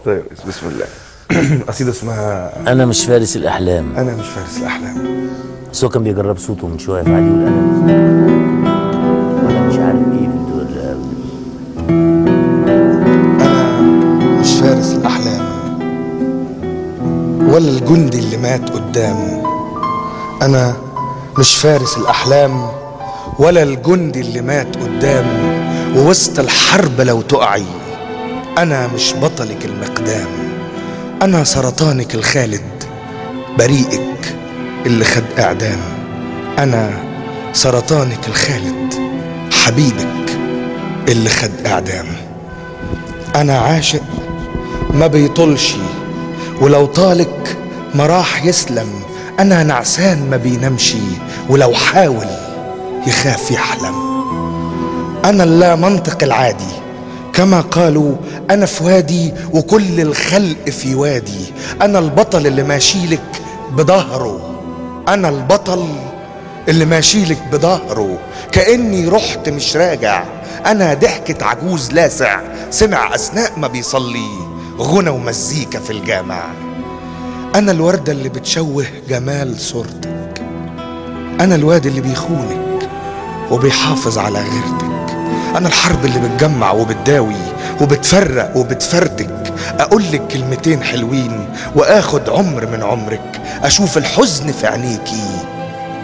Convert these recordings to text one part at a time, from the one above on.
طيب بسم الله. قصيدة اسمها أنا مش فارس الأحلام. أنا مش فارس الأحلام. بس هو كان بيجرب صوته من شوية فعادي يقول أنا ولا مش عارف إيه في الدول. أنا مش فارس الأحلام ولا الجندي اللي مات قدام. أنا مش فارس الأحلام ولا الجندي اللي مات قدام، ووسط الحرب لو تقعي أنا مش بطلك المقدام. أنا سرطانك الخالد بريئك اللي خد إعدام. أنا سرطانك الخالد حبيبك اللي خد إعدام. أنا عاشق ما بيطولش ولو طالك ما راح يسلم. أنا نعسان ما بينامشي ولو حاول يخاف يحلم. أنا اللا منطق العادي كما قالوا أنا في وادي وكل الخلق في وادي. أنا البطل اللي ماشيلك بظهره. أنا البطل اللي ماشيلك بظهره كأني رحت مش راجع. أنا ضحكة عجوز لاسع سمع أثناء ما بيصلي غنى ومزيكا في الجامع. أنا الوردة اللي بتشوه جمال صورتك. أنا الواد اللي بيخونك وبيحافظ على غيرتك. أنا الحرب اللي بتجمع وبتداوي وبتفرق وبتفرتك. أقولك كلمتين حلوين وآخد عمر من عمرك. أشوف الحزن في عينيكي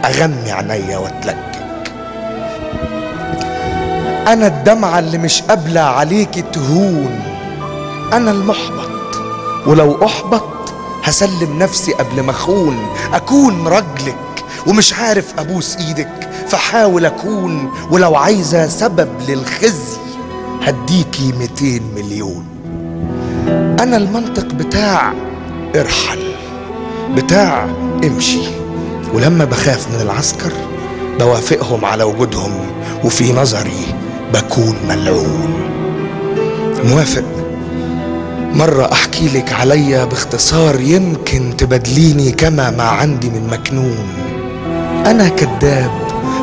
أغمي عينيا واتلكك. أنا الدمعة اللي مش قابلة عليكي تهون. أنا المحبط ولو أحبط هسلم نفسي قبل ما أخون. أكون رجلك ومش عارف أبوس إيدك فحاول أكون. ولو عايزة سبب للخزي هديكي 200 مليون. أنا المنطق بتاع ارحل بتاع امشي. ولما بخاف من العسكر بوافقهم على وجودهم وفي نظري بكون ملعون. موافق مرة أحكي لك عليا باختصار يمكن تبدليني كما ما عندي من مكنون. أنا كذاب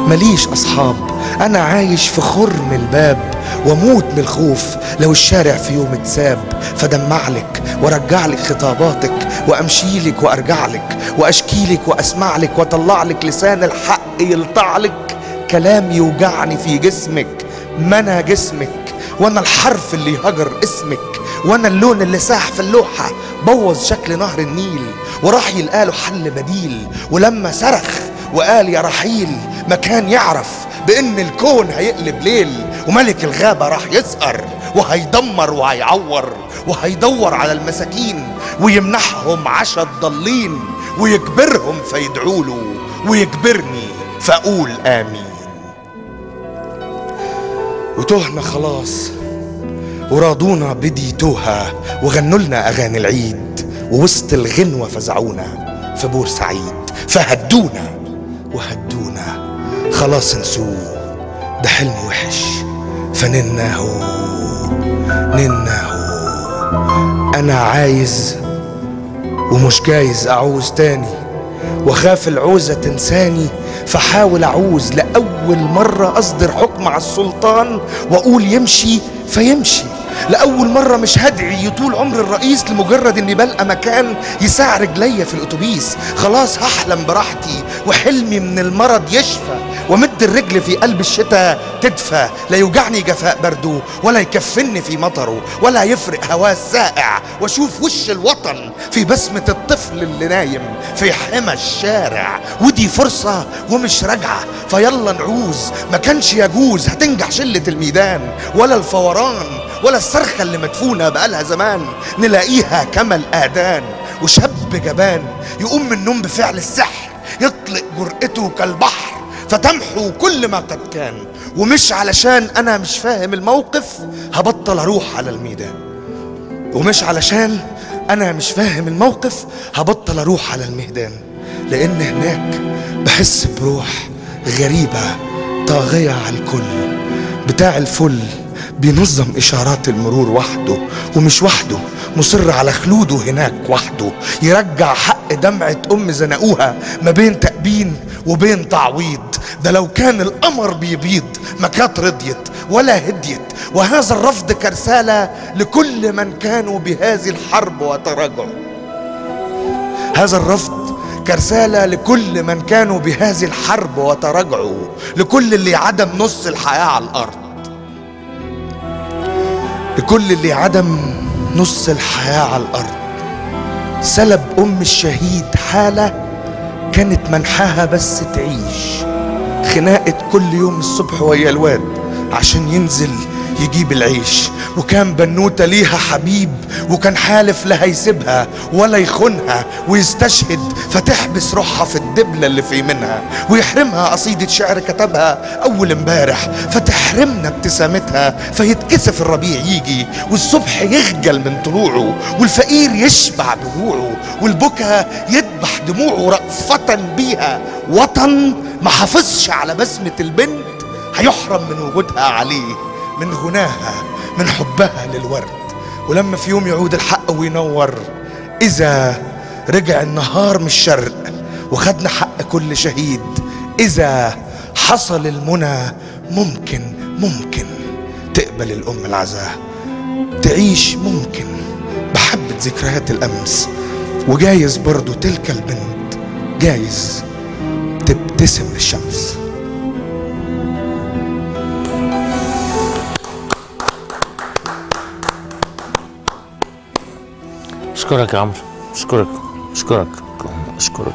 مليش أصحاب. أنا عايش في خرم الباب وموت من الخوف لو الشارع في يوم اتساب. فدمعلك وارجعلك خطاباتك وامشيلك وارجعلك واشكيلك واسمعلك واطلعلك لسان الحق يلطعلك. كلام يوجعني في جسمك ما انا جسمك. وانا الحرف اللي هجر اسمك. وانا اللون اللي ساح في اللوحة بوظ شكل نهر النيل وراح يلقاله حل بديل. ولما صرخ وقال يا رحيل ما كان يعرف بان الكون هيقلب ليل وملك الغابة راح يسقر وهيدمر وهيعور وهيدور على المساكين ويمنحهم عشا الضالين ويجبرهم فيدعوله ويجبرني فاقول امين. وتهنا خلاص ورادونا بدي توها وغنوا لنا اغاني العيد ووسط الغنوة فزعونا في بورسعيد فهدونا وهدونا. خلاص نسوه ده حلم وحش فنناه نناه. انا عايز ومش جايز اعوز تاني وخاف العوزة تنساني. فحاول اعوز لأول مرة اصدر حكم على السلطان واقول يمشي فيمشي. لأول مرة مش هدعي يطول عمر الرئيس لمجرد اني بلقى مكان يساع رجليا في الاتوبيس. خلاص هحلم براحتي وحلمي من المرض يشفى ومد الرجل في قلب الشتاء تدفى. لا يوجعني جفاء برده ولا يكفني في مطره ولا يفرق هواه السائع. واشوف وش الوطن في بسمة الطفل اللي نايم في حمى الشارع. ودي فرصة ومش راجعة فيلا نعوز. ما كانش يجوز هتنجح شلة الميدان ولا الفوران ولا الصرخة اللي مدفونة بقالها زمان. نلاقيها كما الآذان وشاب جبان يقوم من النوم بفعل السحر يطلق جرأته كالبحر فتمحو كل ما قد كان. ومش علشان أنا مش فاهم الموقف هبطل أروح على الميدان. ومش علشان أنا مش فاهم الموقف هبطل أروح على الميدان. لأن هناك بحس بروح غريبة طاغية على الكل. بتاع الفل بينظم إشارات المرور وحده ومش وحده مصر على خلوده هناك وحده. يرجع حق دمعة زنقوها ما بين تأبين وبين تعويض. ده لو كان القمر بيبيض ما كانت رضيت ولا هديت. وهذا الرفض كرسالة لكل من كانوا بهذه الحرب وتراجعوا. هذا الرفض كرسالة لكل من كانوا بهذه الحرب وتراجعوا، لكل اللي عدم نص الحياة على الأرض، لكل اللي عدم نص الحياة على الأرض. سلب أم الشهيد حالة كانت منحاها بس تعيش، خناقة كل يوم الصبح ويا الواد عشان ينزل يجيب العيش. وكان بنوتة ليها حبيب وكان حالف لا هيسيبها ولا يخونها ويستشهد، فتحبس روحها في الدبلة اللي في منها، ويحرمها قصيدة شعر كتبها أول امبارح، فتحرمنا ابتسامتها. فيتكسف الربيع يجي والصبح يخجل من طلوعه، والفقير يشبع بجوعه، والبكا يذبح دموعه رأفة بيها. وطن ما حافظش على بسمة البنت هيحرم من وجودها عليه، من غناها، من حبها للورد. ولما في يوم يعود الحق وينور، إذا رجع النهار من الشرق وخدنا حق كل شهيد، إذا حصل المنى ممكن تقبل الأم العزاء، تعيش ممكن بحبة ذكريات الأمس. وجايز برضو تلك البنت جايز تبتسم للشمس. اشكرك يا عمرو، اشكرك اشكرك اشكرك.